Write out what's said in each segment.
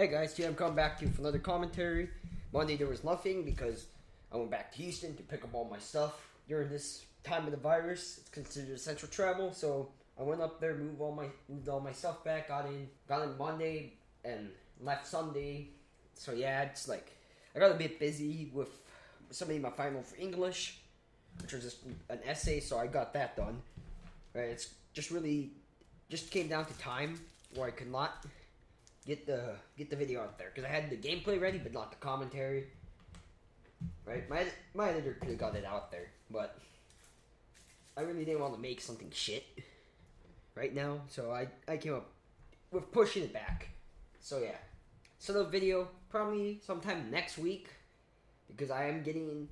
Hey guys, today I'm coming back to you for another commentary. Monday there was nothing because I went back to Houston to pick up all my stuff. During this time of the virus, it's considered essential travel, so I went up there, moved all my stuff back, got in Monday and left Sunday. So yeah, it's like I got a bit busy with submitting my final for English, which was just an essay, so I got that done. Right, it's just came down to time where I could not get the video out there because I had the gameplay ready but not the commentary. Right, my editor could have got it out there, but I really didn't want to make something shit right now, so I came up with pushing it back. So yeah, so the video probably sometime next week because I am getting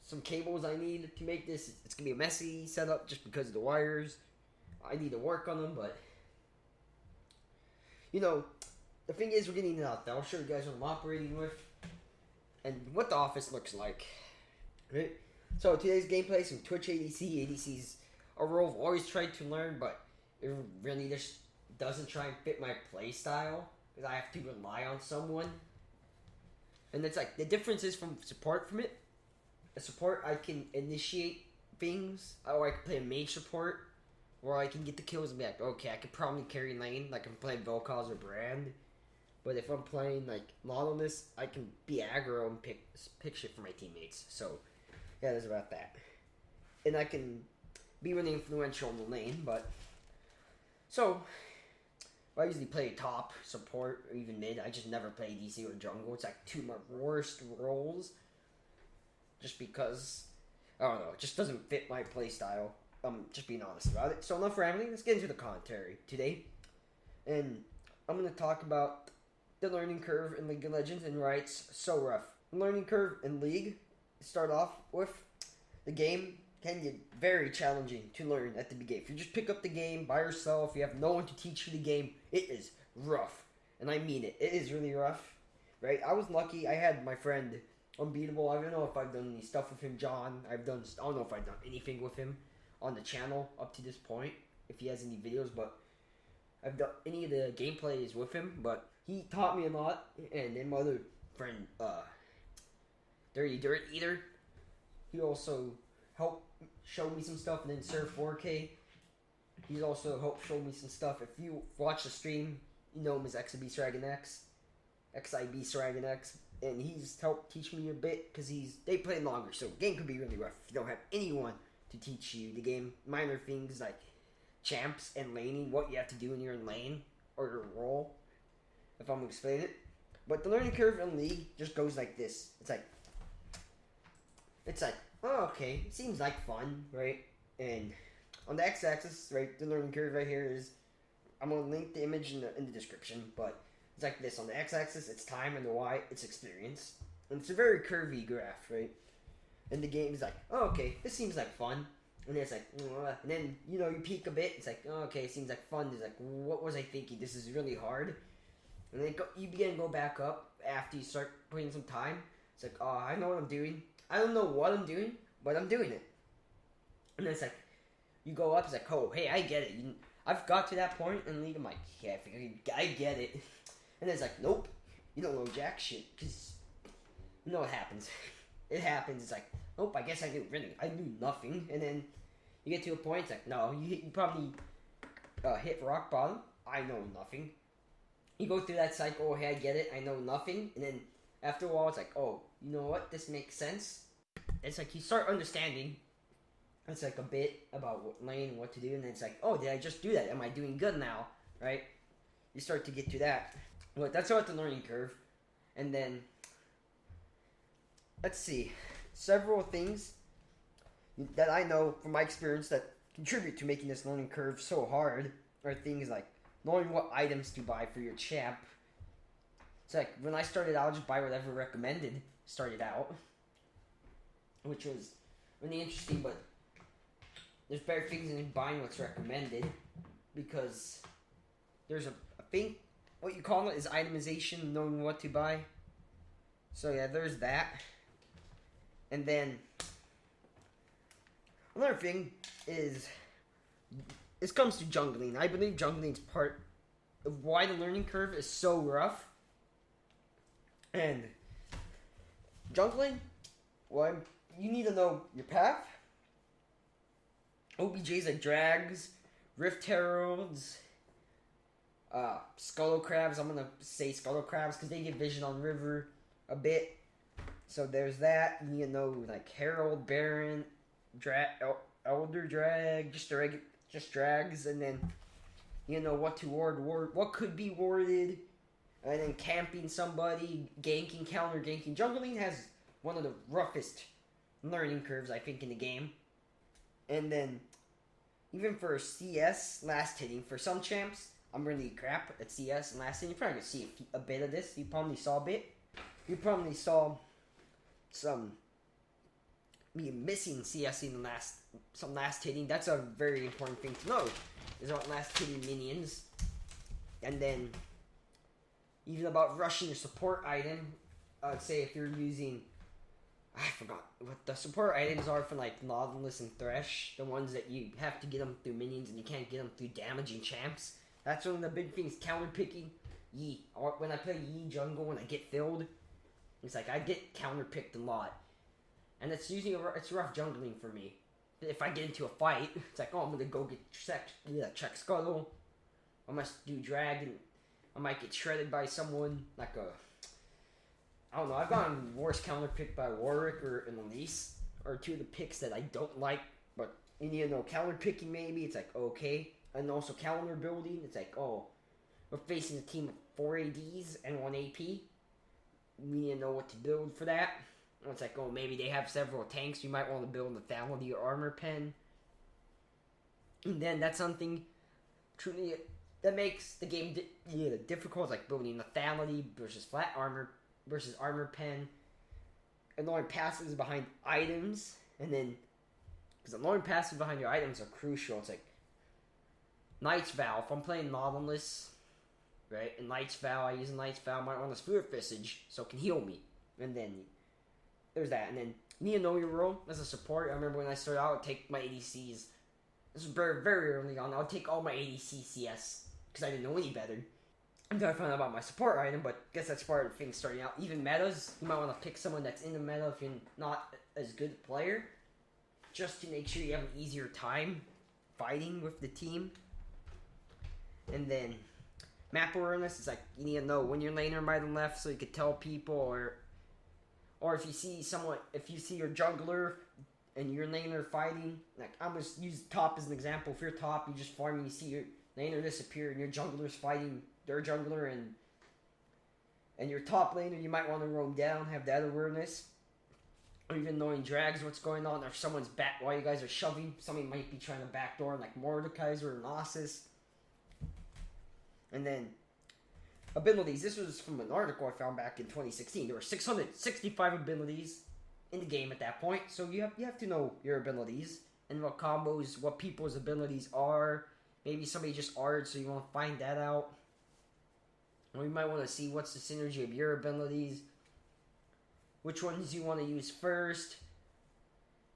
some cables I need to make this. It's gonna be a messy setup just because of the wires. I need to work on them, but you know, the thing is, we're getting it out there. I'll show you guys what I'm operating with and what the office looks like. Right? So today's gameplay, some Twitch ADC. ADC's a role I've always tried to learn, but it really just doesn't try and fit my play style because I have to rely on someone. And it's like the difference is from support from it. A support, I can initiate things, or I can play a mage support, where I can get the kills and be like, okay, I could probably carry lane, like I'm playing Volkaz or Brand. But if I'm playing like Nautilus, I can be aggro and pick shit for my teammates. So yeah, that's about that. And I can be really influential in the lane, but so I usually play top, support, or even mid. I just never play DC or jungle. It's like two of my worst roles. Just because I don't know, it just doesn't fit my playstyle. Just being honest about it. So enough rambling, let's get into the commentary today. And I'm gonna talk about the learning curve in League of Legends and why it's so rough. The learning curve in League, start off with the game can get very challenging to learn at the beginning. If you just pick up the game by yourself, you have no one to teach you the game, it is rough. And I mean it. It is really rough. Right? I was lucky. I had my friend Unbeatable. I don't know if I've done any stuff with him, John. I don't know if I've done anything with him on the channel up to this point, if he has any videos, but I've done any of the gameplays with him, but he taught me a lot. And then my other friend, Dirty Dirt Eater, he also helped show me some stuff. And then Sir 4K, he's also helped show me some stuff. If you watch the stream, you know him as XIB Sragon X, and he's helped teach me a bit because they play longer, so the game could be really rough if you don't have anyone to teach you the game. Minor things like champs and laning, what you have to do when you're in lane, or your role, if I'm going to explain it. But the learning curve in League just goes like this. It's like, oh, okay, it seems like fun, right? And on the x-axis, right, the learning curve right here is, I'm going to link the image in the description, but it's like this. On the x-axis, it's time, and the y, it's experience. And it's a very curvy graph, right? And the game is like, oh, okay, this seems like fun. And then it's like, and then, you know, you peak a bit. It's like, oh, okay, it seems like fun. It's like, what was I thinking? This is really hard. And then you begin to go back up after you start putting some time. It's like, oh, I know what I'm doing. I don't know what I'm doing, but I'm doing it. And then it's like, you go up, it's like, oh, hey, I get it. I've got to that point in League. I'm like, yeah, I get it. And then it's like, nope, you don't know jack shit. Because you know what happens. It happens. It's like, nope, I guess I knew nothing. And then you get to a point, it's like, no, you probably hit rock bottom. I know nothing. You go through that cycle, oh, hey, I get it, I know nothing. And then after a while, it's like, oh, you know what, this makes sense. It's like you start understanding. It's like a bit about what lane, what to do. And then it's like, oh, did I just do that? Am I doing good now? Right? You start to get to that. But that's about the learning curve. And then let's see, several things that I know from my experience that contribute to making this learning curve so hard are things like knowing what items to buy for your champ. It's like, when I started out, I just buy whatever recommended started out, which was really interesting, but there's better things than buying what's recommended, because there's a thing, what you call it is itemization, knowing what to buy. So yeah, there's that. And then another thing is, this comes to jungling. I believe jungling is part of why the learning curve is so rough. And jungling, well, you need to know your path. OBJs like Drags, Rift Heralds, Scuttle Crabs. I'm gonna say Scuttle Crabs because they get vision on river a bit. So there's that. You need to know like Herald, Baron, Elder Drag, just Drags, and then you know what to ward, what could be warded, and then camping somebody, ganking, counter ganking. Jungling has one of the roughest learning curves I think in the game, and then even for CS last hitting for some champs, I'm really crap at CS and last hitting. You're probably gonna see a bit of this. You probably saw a bit. You probably saw some me missing CS in some last hitting. That's a very important thing to know. Is about last hitting minions, and then even about rushing your support item. I'd say if you're using, I forgot what the support items are for like Nautilus and Thresh, the ones that you have to get them through minions and you can't get them through damaging champs. That's one of the big things. Counter picking Yi. Or when I play Yi jungle, when I get filled, it's like I get counter picked a lot, and it's rough jungling for me. If I get into a fight, it's like, oh, I'm gonna go check Scuttle. I must do drag, and I might get shredded by someone like I don't know. I've gotten worse counter picked by Warwick or an Elise, or two of the picks that I don't like. But you know, counter picking maybe it's like okay, and also counter building. It's like, oh, we're facing a team of 4 ADs and 1 AP. We need to know what to build for that. It's like, oh, maybe they have several tanks. You might want to build a lethality or armor pen. And then that's something truly that makes the game difficult, like building lethality versus flat armor versus armor pen. Annoying passes behind items. And then, because annoying passes behind your items are crucial. It's like Knight's Vow. If I'm playing Nautilus, right, and Knight's Vow, I use a Knight's Vow, I might want a Spirit Visage so it can heal me. And then there's that. And then you need to know your role as a support. I remember when I started out, I would take my ADCs. This was very, very early on. I would take all my ADC CS because I didn't know any better until I found out about my support item. But I guess that's part of things starting out. Even metas, you might want to pick someone that's in the meta if you're not as good a player, just to make sure you have an easier time fighting with the team. And then map awareness is like you need to know when your laner right and left so you could tell people, or if you see your jungler and your laner fighting, like I'm gonna use top as an example. If you're top, you just farm and you see your laner disappear and your jungler's fighting their jungler and your top laner, you might want to roam down, have that awareness. Or even knowing drags what's going on, or if someone's back while you guys are shoving, somebody might be trying to backdoor like Mordekaiser or Nasus. And then abilities. This was from an article I found back in 2016. There were 665 abilities in the game at that point. So you have to know your abilities and what combos, what people's abilities are. Maybe somebody just AR'd, so you want to find that out. Or you might want to see what's the synergy of your abilities, which ones you want to use first,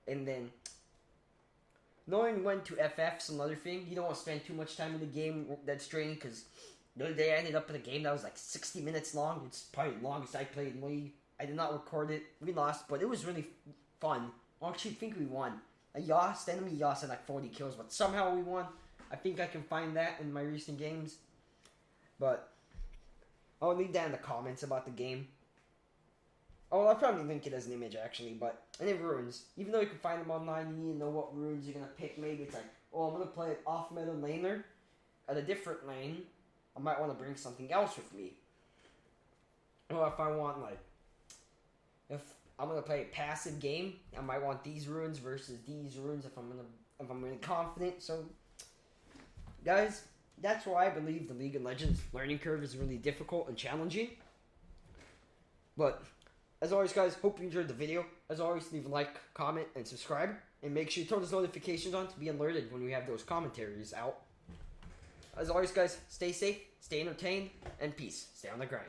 and then knowing when to FF's another thing. You don't want to spend too much time in the game that's draining, because the other day I ended up in a game that was like 60 minutes long. It's probably the longest I played in League. I did not record it. We lost, but it was really fun. I actually think we won. Enemy Yas had like 40 kills, but somehow we won. I think I can find that in my recent games. But I'll leave that in the comments about the game. Oh, I'll probably link it as an image actually, but and then runes. Even though you can find them online, you need to know what runes you're gonna pick. Maybe it's like, oh, I'm gonna play an off-meta laner at a different lane. I might want to bring something else with me. Or if I want if I'm gonna play a passive game, I might want these runes versus these runes if I'm really confident. So, guys, that's why I believe the League of Legends learning curve is really difficult and challenging. But as always, guys, hope you enjoyed the video. As always, leave a like, comment, and subscribe. And make sure you turn those notifications on to be alerted when we have those commentaries out. As always, guys, stay safe, stay entertained, and peace. Stay on the grind.